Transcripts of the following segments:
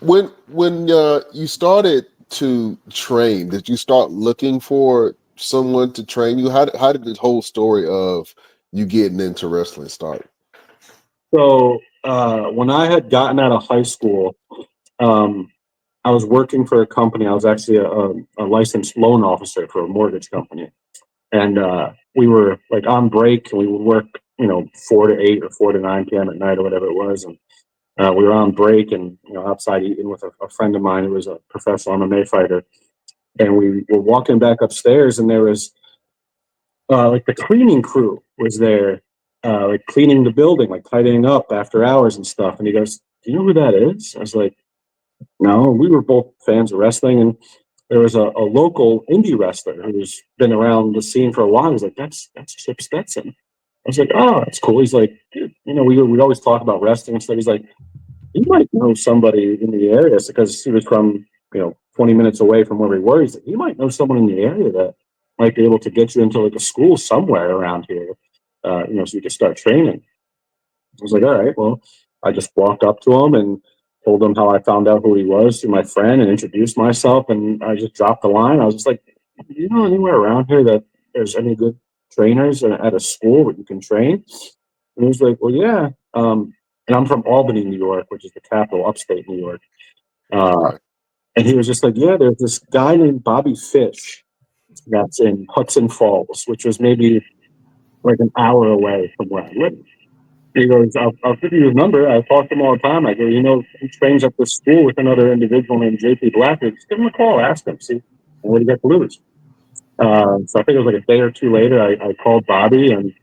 When you started to train, did you start looking for someone to train you? How did this whole story of you getting into wrestling start? So when I had gotten out of high school, um, I was working for a company. I was actually a licensed loan officer for a mortgage company, and we were like on break, and we would work, 4 to 8 or 4 to 9 p.m. at night or whatever it was, and we were on break and outside eating with a friend of mine who was a professional MMA fighter, and we were walking back upstairs, and there was like the cleaning crew was there, like cleaning the building, like tidying up after hours and stuff. And he goes, "Do you know who that is?" I was like, "No." We were both fans of wrestling, and there was a local indie wrestler who's been around the scene for a while. He's like, "That's Chip Stetson." I was like, "Oh, that's cool." He's like, "Dude, we always talk about wrestling and stuff." He's like, "You might know somebody in the area," because he was from 20 minutes away from where we were. He's like, "You might know someone in the area that might be able to get you into like a school somewhere around here, so you can start training." I was like, "All right." Well, I just walked up to him and told him how I found out who he was through my friend and introduced myself. And I just dropped the line. I was just like, "Do you know anywhere around here that there's any good trainers at a school where you can train?" And he was like, "Well, yeah." And I'm from Albany, New York, which is the capital, upstate New York. Uh, Right. and he was just like, "Yeah, there's this guy named Bobby Fish that's in Hudson Falls, which was maybe like an hour away from where I live." He goes, I'll give you his number. I talk to him all the time. I go, he trains at this school with another individual named JP Blackwood. Just give him a call, ask him, see what do you got to lose." So I think it was like a day or two later, I called Bobby and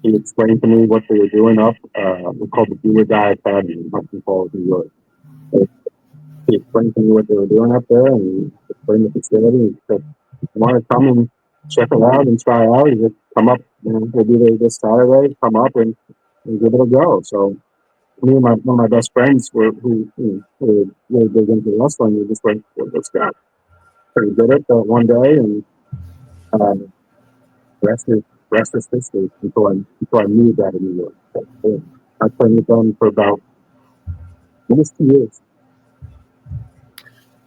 he explained to me what they were doing up. We called the Do or Die Academy in Hudson Falls, New York. So he explained to me what they were doing up there and explained the facility. He said, "If you want to come and check it out and try out, you just come up, we'll be there this Saturday, come up and give it a go." So me and one of my best friends were really big into wrestling. We just went, "Well, let's go." Pretty good at that one day, and uh, rest is rest is history until I moved out of New York. So, I trained with them for about almost 2 years.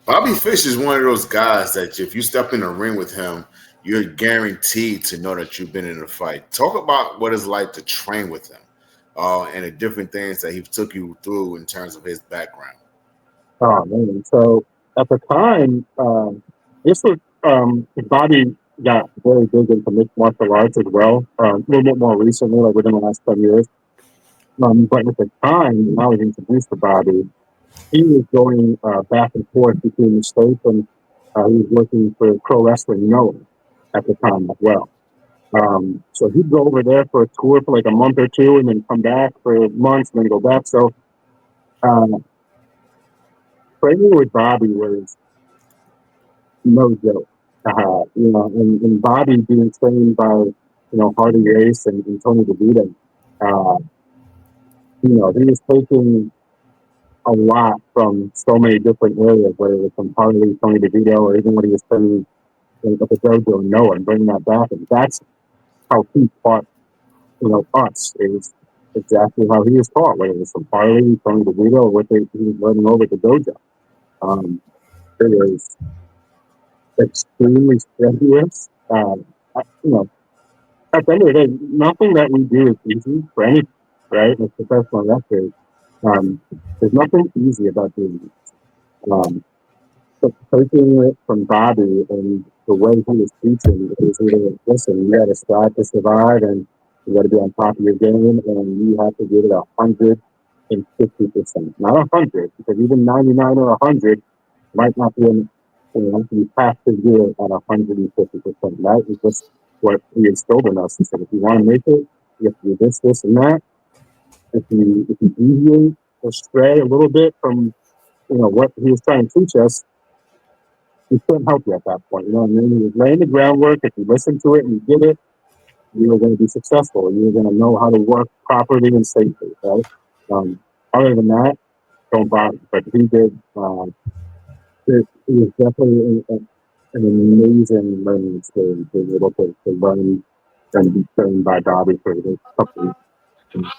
Bobby Fish is one of those guys that if you step in the ring with him, you're guaranteed to know that you've been in a fight. Talk about what it's like to train with him, and the different things that he took you through in terms of his background. Oh man! So at the time, this was Bobby got very big into mixed martial arts as well. A little bit more recently, like within the last 10 years. But at the time, when I was introduced to Bobby, he was going back and forth between the states, and he was working for Pro Wrestling Noah at the time as well. So he'd go over there for a tour for like a month or two, and then come back for months, and then go back. So uh, training with Bobby was no joke. And Bobby being trained by Hardy Race and Tony DeVito, uh, he was taking a lot from so many different areas, whether it was from Harley, Tony DeVito, or even when he was playing at the dojo and Noah and bringing that back. And that's how he taught, us. It was exactly how he was taught, whether it was from Harley, Tony DeVito, or what he was learning over at the dojo. It was extremely strenuous. You know, at the end of the day, nothing that we do is easy for any, right? As professional wrestlers, there's nothing easy about doing this. But taking it from Bobby and the way he was teaching is either, listen, you got to strive to survive and you got to be on top of your game and you have to give it 150%, not 100, because even 99 or 100 might not be you have to do it at 150%. That is just what he instilled in us. He said, if you want to make it, you have to do this, this, and that. If you deviate or stray a little bit from what he was trying to teach us, he couldn't help you at that point. And then he was laying the groundwork. If you listened to it and you did it, you were going to be successful. You were going to know how to work properly and safely, right? Other than that, don't bother. But he did. It was definitely an amazing learning experience being able to learn and be trained by Bobby for a couple of years.